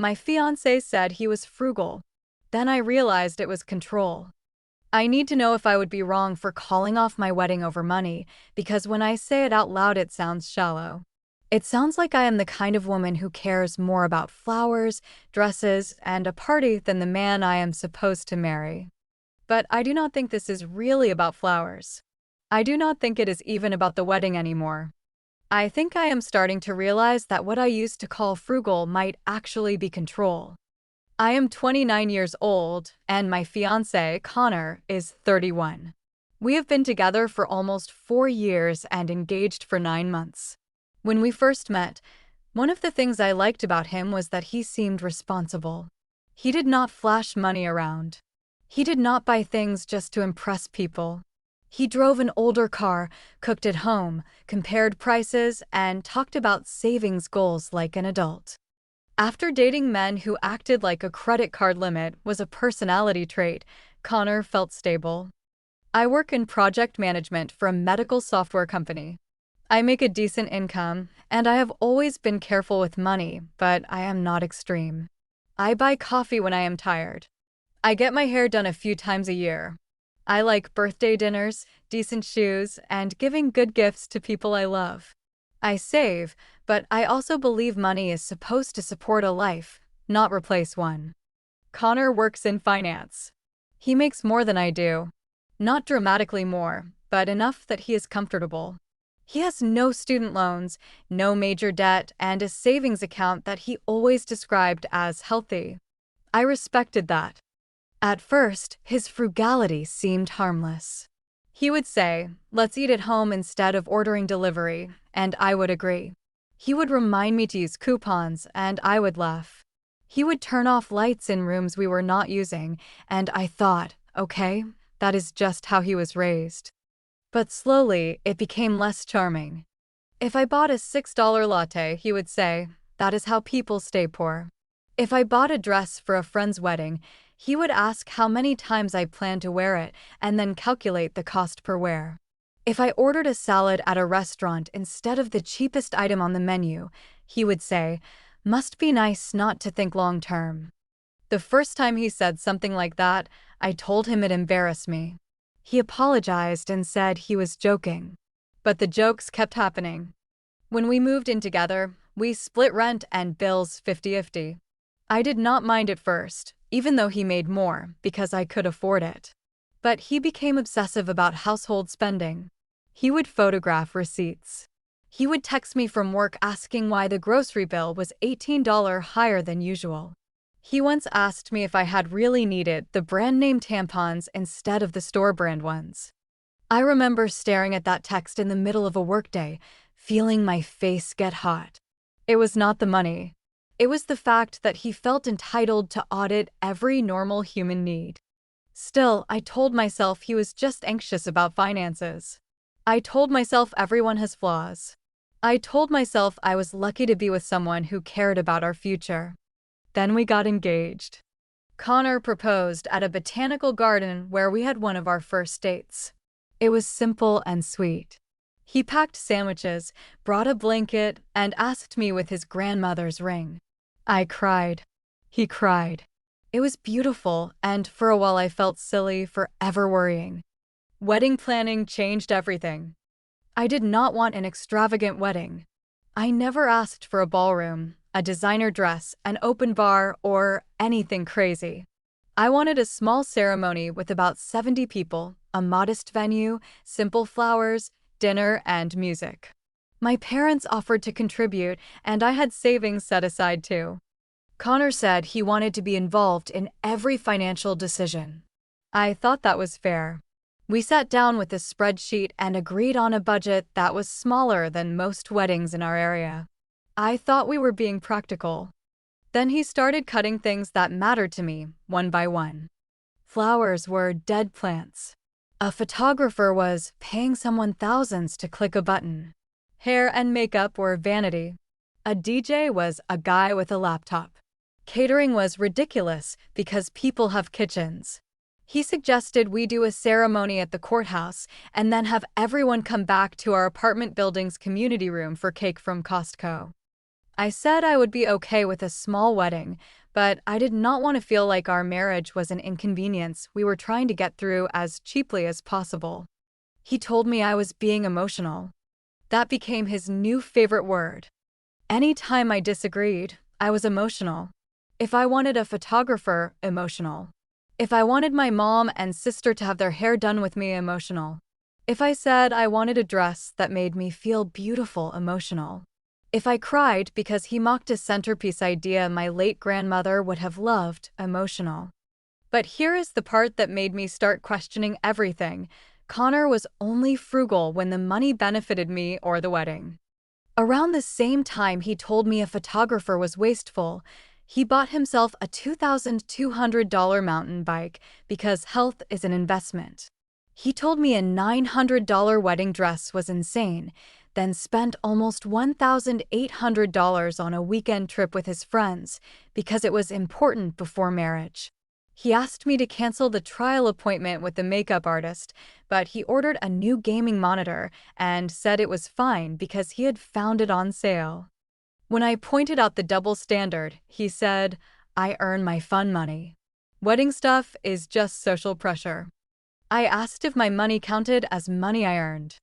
My fiancé said he was frugal. Then I realized it was control. I need to know if I would be wrong for calling off my wedding over money, because when I say it out loud it sounds shallow. It sounds like I am the kind of woman who cares more about flowers, dresses, and a party than the man I am supposed to marry. But I do not think this is really about flowers. I do not think it is even about the wedding anymore. I think I am starting to realize that what I used to call frugal might actually be control. I am 29 years old, and my fiancé, Connor, is 31. We have been together for almost 4 years and engaged for 9 months. When we first met, one of the things I liked about him was that he seemed responsible. He did not flash money around. He did not buy things just to impress people. He drove an older car, cooked at home, compared prices, and talked about savings goals like an adult. After dating men who acted like a credit card limit was a personality trait, Connor felt stable. I work in project management for a medical software company. I make a decent income, and I have always been careful with money, but I am not extreme. I buy coffee when I am tired. I get my hair done a few times a year. I like birthday dinners, decent shoes, and giving good gifts to people I love. I save, but I also believe money is supposed to support a life, not replace one. Connor works in finance. He makes more than I do. Not dramatically more, but enough that he is comfortable. He has no student loans, no major debt, and a savings account that he always described as healthy. I respected that. At first, his frugality seemed harmless. He would say, "Let's eat at home instead of ordering delivery," and I would agree. He would remind me to use coupons, and I would laugh. He would turn off lights in rooms we were not using, and I thought, okay, that is just how he was raised. But slowly, it became less charming. If I bought a $6 latte, he would say, "That is how people stay poor." If I bought a dress for a friend's wedding, he would ask how many times I planned to wear it and then calculate the cost per wear. If I ordered a salad at a restaurant instead of the cheapest item on the menu, he would say, "Must be nice not to think long term." The first time he said something like that, I told him it embarrassed me. He apologized and said he was joking. But the jokes kept happening. When we moved in together, we split rent and bills 50-50. I did not mind at first, even though he made more, because I could afford it. But he became obsessive about household spending. He would photograph receipts. He would text me from work asking why the grocery bill was $18 higher than usual. He once asked me if I had really needed the brand name tampons instead of the store brand ones. I remember staring at that text in the middle of a workday, feeling my face get hot. It was not the money. It was the fact that he felt entitled to audit every normal human need. Still, I told myself he was just anxious about finances. I told myself everyone has flaws. I told myself I was lucky to be with someone who cared about our future. Then we got engaged. Connor proposed at a botanical garden where we had one of our first dates. It was simple and sweet. He packed sandwiches, brought a blanket, and asked me with his grandmother's ring. I cried. He cried. It was beautiful, and for a while I felt silly for ever worrying. Wedding planning changed everything. I did not want an extravagant wedding. I never asked for a ballroom, a designer dress, an open bar, or anything crazy. I wanted a small ceremony with about 70 people, a modest venue, simple flowers, dinner, and music. My parents offered to contribute, and I had savings set aside too. Connor said he wanted to be involved in every financial decision. I thought that was fair. We sat down with a spreadsheet and agreed on a budget that was smaller than most weddings in our area. I thought we were being practical. Then he started cutting things that mattered to me, one by one. Flowers were dead plants. A photographer was paying someone thousands to click a button. Hair and makeup were vanity. A DJ was a guy with a laptop. Catering was ridiculous because people have kitchens. He suggested we do a ceremony at the courthouse and then have everyone come back to our apartment building's community room for cake from Costco. I said I would be okay with a small wedding, but I did not want to feel like our marriage was an inconvenience we were trying to get through as cheaply as possible. He told me I was being emotional. That became his new favorite word. Any time I disagreed, I was emotional. If I wanted a photographer, emotional. If I wanted my mom and sister to have their hair done with me, emotional. If I said I wanted a dress that made me feel beautiful, emotional. If I cried because he mocked a centerpiece idea my late grandmother would have loved, emotional. But here is the part that made me start questioning everything. Connor was only frugal when the money benefited me or the wedding. Around the same time he told me a photographer was wasteful, he bought himself a $2,200 mountain bike because health is an investment. He told me a $900 wedding dress was insane, then spent almost $1,800 on a weekend trip with his friends because it was important before marriage. He asked me to cancel the trial appointment with the makeup artist, but he ordered a new gaming monitor and said it was fine because he had found it on sale. When I pointed out the double standard, he said, "I earn my fun money. Wedding stuff is just social pressure." I asked if my money counted as money I earned.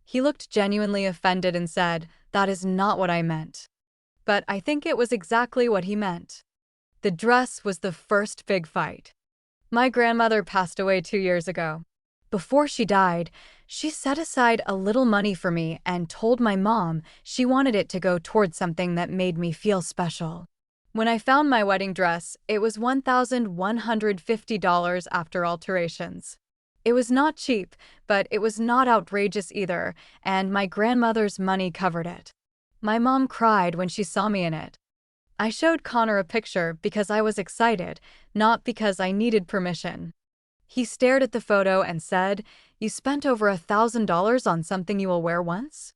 He looked genuinely offended and said, "That is not what I meant." But I think it was exactly what he meant. The dress was the first big fight. My grandmother passed away 2 years ago. Before she died, she set aside a little money for me and told my mom she wanted it to go towards something that made me feel special. When I found my wedding dress, it was $1,150 after alterations. It was not cheap, but it was not outrageous either, and my grandmother's money covered it. My mom cried when she saw me in it. I showed Connor a picture because I was excited, not because I needed permission. He stared at the photo and said, "You spent over $1,000 on something you will wear once?"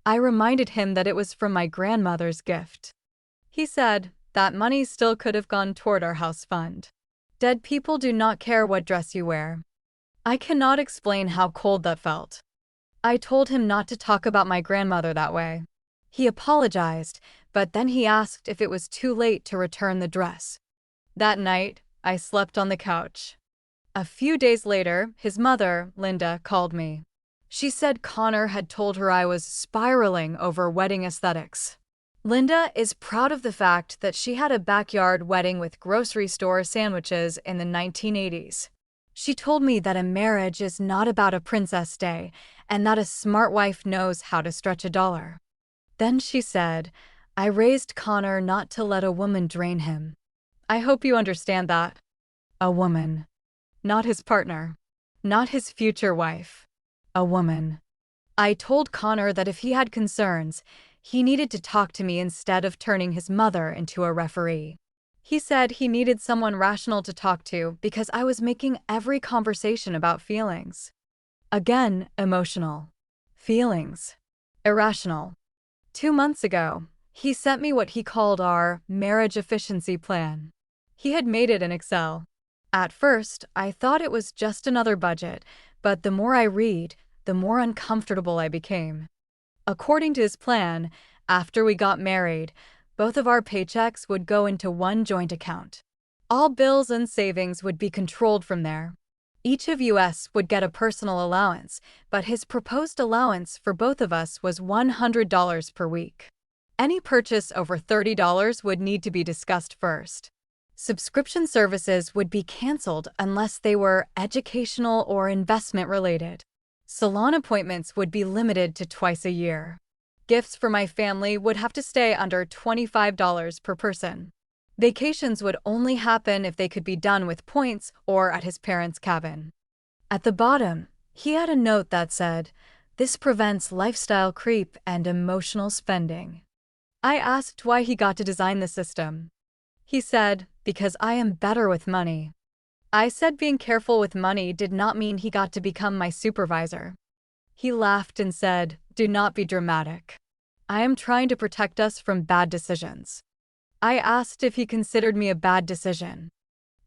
I reminded him that it was from my grandmother's gift. He said, "That money still could have gone toward our house fund. Dead people do not care what dress you wear." I cannot explain how cold that felt. I told him not to talk about my grandmother that way. He apologized, but then he asked if it was too late to return the dress. That night, I slept on the couch. A few days later, his mother, Linda, called me. She said Connor had told her I was spiraling over wedding aesthetics. Linda is proud of the fact that she had a backyard wedding with grocery store sandwiches in the 1980s. She told me that a marriage is not about a princess day and that a smart wife knows how to stretch a dollar. Then she said, "I raised Connor not to let a woman drain him." I hope you understand that. A woman. Not his partner. Not his future wife. A woman. I told Connor that if he had concerns, he needed to talk to me instead of turning his mother into a referee. He said he needed someone rational to talk to because I was making every conversation about feelings. Again, emotional. Feelings. Irrational. 2 months ago, he sent me what he called our marriage efficiency plan. He had made it in Excel. At first, I thought it was just another budget, but the more I read, the more uncomfortable I became. According to his plan, after we got married, both of our paychecks would go into one joint account. All bills and savings would be controlled from there. Each of us would get a personal allowance, but his proposed allowance for both of us was $100 per week. Any purchase over $30 would need to be discussed first. Subscription services would be canceled unless they were educational or investment related. Salon appointments would be limited to twice a year. Gifts for my family would have to stay under $25 per person. Vacations would only happen if they could be done with points or at his parents' cabin. At the bottom, he had a note that said, "This prevents lifestyle creep and emotional spending." I asked why he got to design the system. He said, "Because I am better with money." I said being careful with money did not mean he got to become my supervisor. He laughed and said, "Do not be dramatic. I am trying to protect us from bad decisions." I asked if he considered me a bad decision.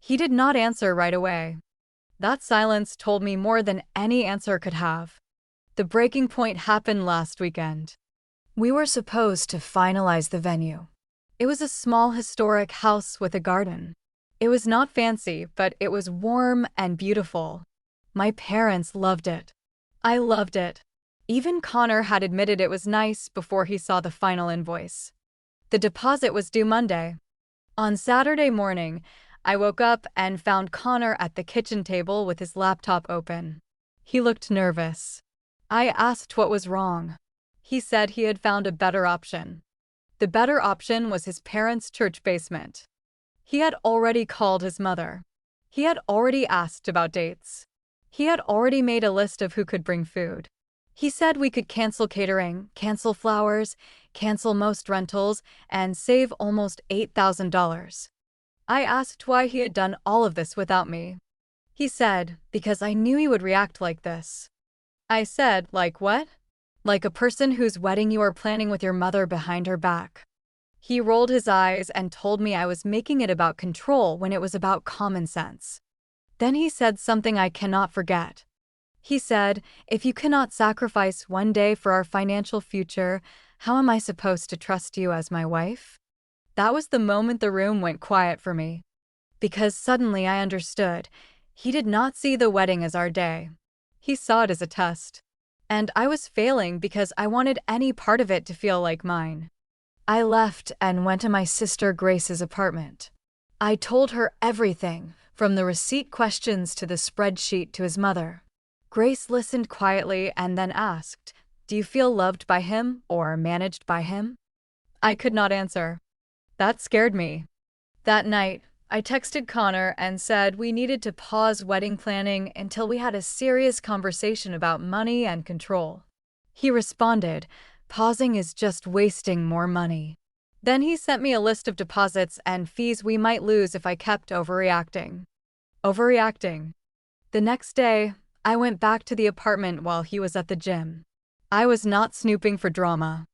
He did not answer right away. That silence told me more than any answer could have. The breaking point happened last weekend. We were supposed to finalize the venue. It was a small historic house with a garden. It was not fancy, but it was warm and beautiful. My parents loved it. I loved it. Even Connor had admitted it was nice before he saw the final invoice. The deposit was due Monday. On Saturday morning, I woke up and found Connor at the kitchen table with his laptop open. He looked nervous. I asked what was wrong. He said he had found a better option. The better option was his parents' church basement. He had already called his mother. He had already asked about dates. He had already made a list of who could bring food. He said we could cancel catering, cancel flowers, cancel most rentals, and save almost $8,000. I asked why he had done all of this without me. He said, because I knew he would react like this. I said, like what? Like a person whose wedding you are planning with your mother behind her back. He rolled his eyes and told me I was making it about control when it was about common sense. Then he said something I cannot forget. He said, if you cannot sacrifice one day for our financial future, how am I supposed to trust you as my wife? That was the moment the room went quiet for me. Because suddenly I understood. He did not see the wedding as our day. He saw it as a test. And I was failing because I wanted any part of it to feel like mine. I left and went to my sister Grace's apartment. I told her everything, from the receipt questions to the spreadsheet to his mother. Grace listened quietly and then asked, "Do you feel loved by him or managed by him?" I could not answer. That scared me. That night, I texted Connor and said we needed to pause wedding planning until we had a serious conversation about money and control. He responded, "Pausing is just wasting more money." Then he sent me a list of deposits and fees we might lose if I kept overreacting. Overreacting. The next day, I went back to the apartment while he was at the gym. I was not snooping for drama.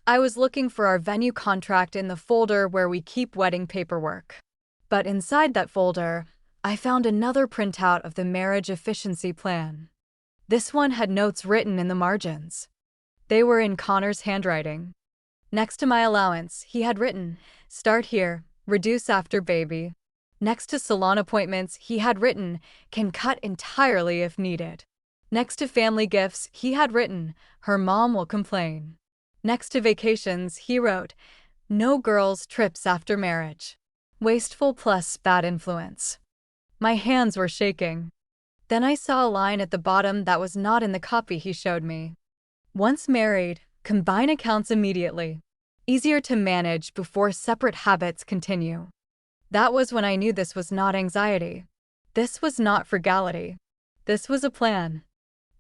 I was looking for our venue contract in the folder where we keep wedding paperwork. But inside that folder, I found another printout of the marriage efficiency plan. This one had notes written in the margins. They were in Connor's handwriting. Next to my allowance, he had written, "Start here, reduce after baby." Next to salon appointments, he had written, "Can cut entirely if needed." Next to family gifts, he had written, "Her mom will complain." Next to vacations, he wrote, "No girls' trips after marriage. Wasteful plus bad influence." My hands were shaking. Then I saw a line at the bottom that was not in the copy he showed me. Once married, combine accounts immediately. Easier to manage before separate habits continue. That was when I knew this was not anxiety. This was not frugality. This was a plan.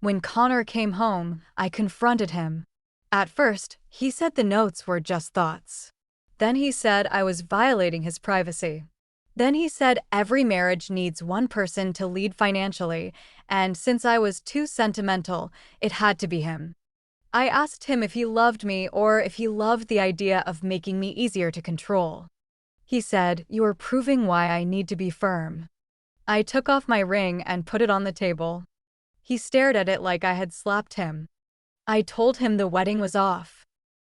When Connor came home, I confronted him. At first, he said the notes were just thoughts. Then he said I was violating his privacy. Then he said every marriage needs one person to lead financially, and since I was too sentimental, it had to be him. I asked him if he loved me or if he loved the idea of making me easier to control. He said, "You are proving why I need to be firm." I took off my ring and put it on the table. He stared at it like I had slapped him. I told him the wedding was off.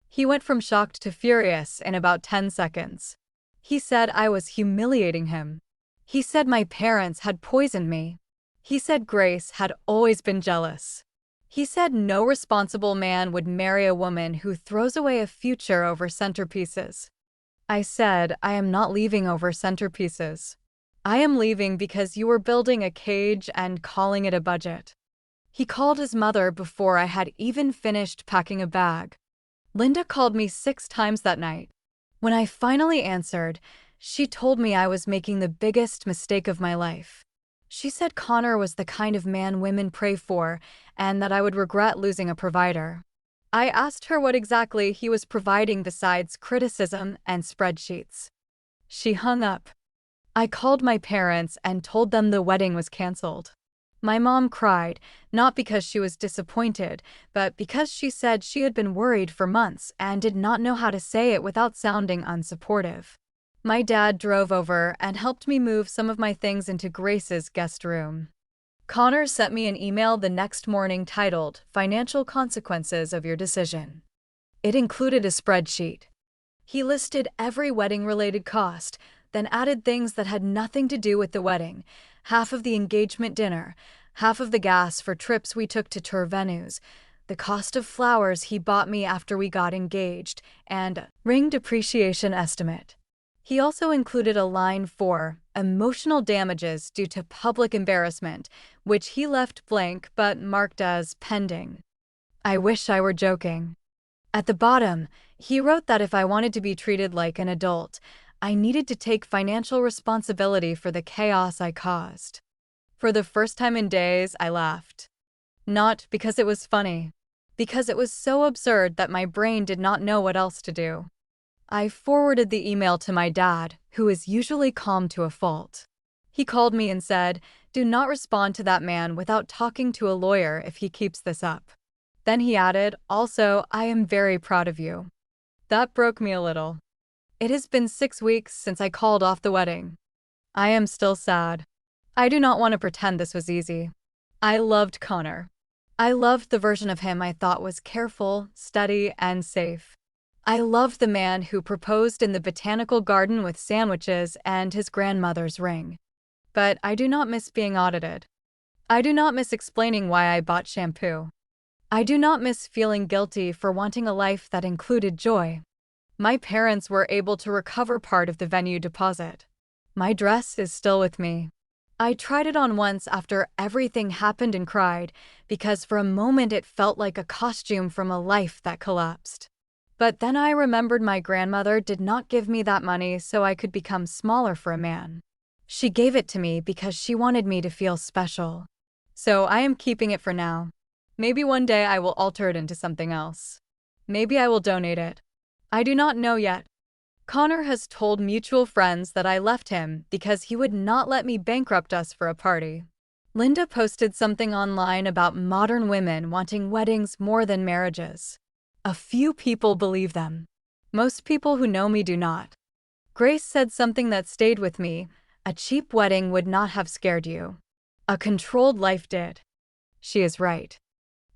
He went from shocked to furious in about 10 seconds. He said I was humiliating him. He said my parents had poisoned me. He said Grace had always been jealous. He said no responsible man would marry a woman who throws away a future over centerpieces. I said, I am not leaving over centerpieces. I am leaving because you were building a cage and calling it a budget. He called his mother before I had even finished packing a bag. Linda called me 6 times that night. When I finally answered, she told me I was making the biggest mistake of my life. She said Connor was the kind of man women pray for and that I would regret losing a provider. I asked her what exactly he was providing besides criticism and spreadsheets. She hung up. I called my parents and told them the wedding was canceled. My mom cried, not because she was disappointed, but because she said she had been worried for months and did not know how to say it without sounding unsupportive. My dad drove over and helped me move some of my things into Grace's guest room. Connor sent me an email the next morning titled, "Financial Consequences of Your Decision." It included a spreadsheet. He listed every wedding-related cost, then added things that had nothing to do with the wedding: half of the engagement dinner, half of the gas for trips we took to tour venues, the cost of flowers he bought me after we got engaged, and ring depreciation estimate. He also included a line for emotional damages due to public embarrassment, which he left blank but marked as pending. I wish I were joking. At the bottom, he wrote that if I wanted to be treated like an adult, I needed to take financial responsibility for the chaos I caused. For the first time in days, I laughed. Not because it was funny, because it was so absurd that my brain did not know what else to do. I forwarded the email to my dad, who is usually calm to a fault. He called me and said, "Do not respond to that man without talking to a lawyer if he keeps this up." Then he added, "Also, I am very proud of you." That broke me a little. It has been 6 weeks since I called off the wedding. I am still sad. I do not want to pretend this was easy. I loved Connor. I loved the version of him I thought was careful, steady, and safe. I loved the man who proposed in the botanical garden with sandwiches and his grandmother's ring. But I do not miss being audited. I do not miss explaining why I bought shampoo. I do not miss feeling guilty for wanting a life that included joy. My parents were able to recover part of the venue deposit. My dress is still with me. I tried it on once after everything happened and cried, because for a moment it felt like a costume from a life that collapsed. But then I remembered my grandmother did not give me that money so I could become smaller for a man. She gave it to me because she wanted me to feel special. So I am keeping it for now. Maybe one day I will alter it into something else. Maybe I will donate it. I do not know yet. Connor has told mutual friends that I left him because he would not let me bankrupt us for a party. Linda posted something online about modern women wanting weddings more than marriages. A few people believe them. Most people who know me do not. Grace said something that stayed with me: a cheap wedding would not have scared you. A controlled life did. She is right.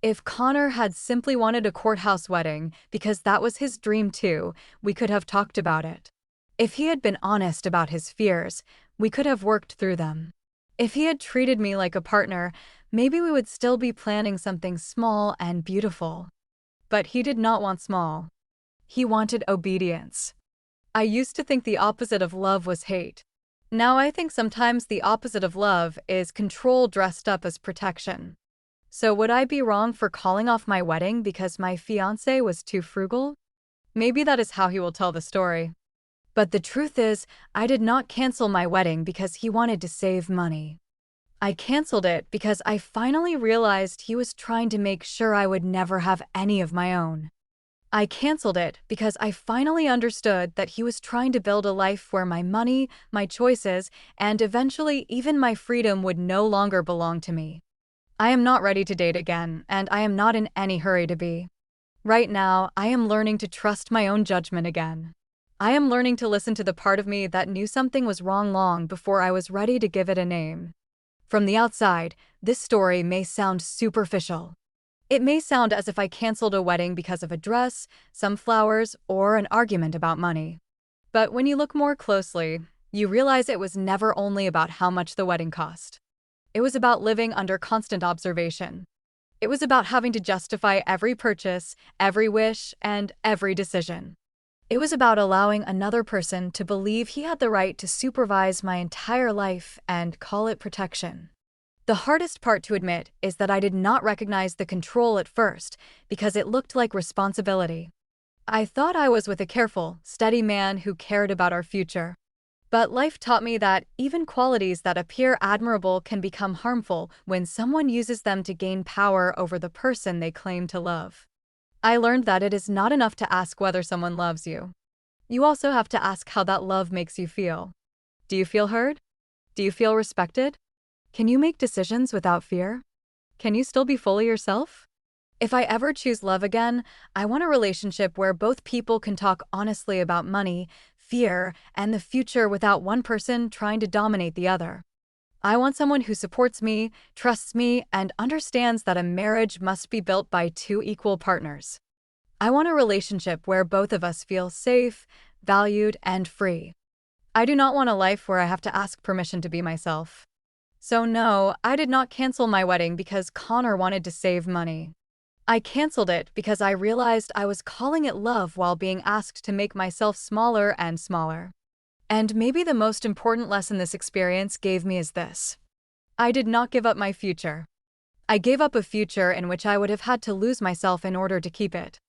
If Connor had simply wanted a courthouse wedding, because that was his dream too, we could have talked about it. If he had been honest about his fears, we could have worked through them. If he had treated me like a partner, maybe we would still be planning something small and beautiful. But he did not want small. He wanted obedience. I used to think the opposite of love was hate. Now I think sometimes the opposite of love is control dressed up as protection. So would I be wrong for calling off my wedding because my fiancé was too frugal? Maybe that is how he will tell the story. But the truth is, I did not cancel my wedding because he wanted to save money. I canceled it because I finally realized he was trying to make sure I would never have any of my own. I canceled it because I finally understood that he was trying to build a life where my money, my choices, and eventually even my freedom would no longer belong to me. I am not ready to date again, and I am not in any hurry to be. Right now, I am learning to trust my own judgment again. I am learning to listen to the part of me that knew something was wrong long before I was ready to give it a name. From the outside, this story may sound superficial. It may sound as if I canceled a wedding because of a dress, some flowers, or an argument about money. But when you look more closely, you realize it was never only about how much the wedding cost. It was about living under constant observation. It was about having to justify every purchase, every wish, and every decision. It was about allowing another person to believe he had the right to supervise my entire life and call it protection. The hardest part to admit is that I did not recognize the control at first because it looked like responsibility. I thought I was with a careful, steady man who cared about our future. But life taught me that even qualities that appear admirable can become harmful when someone uses them to gain power over the person they claim to love. I learned that it is not enough to ask whether someone loves you. You also have to ask how that love makes you feel. Do you feel heard? Do you feel respected? Can you make decisions without fear? Can you still be fully yourself? If I ever choose love again, I want a relationship where both people can talk honestly about money, fear, and the future without one person trying to dominate the other. I want someone who supports me, trusts me, and understands that a marriage must be built by two equal partners. I want a relationship where both of us feel safe, valued, and free. I do not want a life where I have to ask permission to be myself. So no, I did not cancel my wedding because Connor wanted to save money. I canceled it because I realized I was calling it love while being asked to make myself smaller and smaller. And maybe the most important lesson this experience gave me is this: I did not give up my future. I gave up a future in which I would have had to lose myself in order to keep it.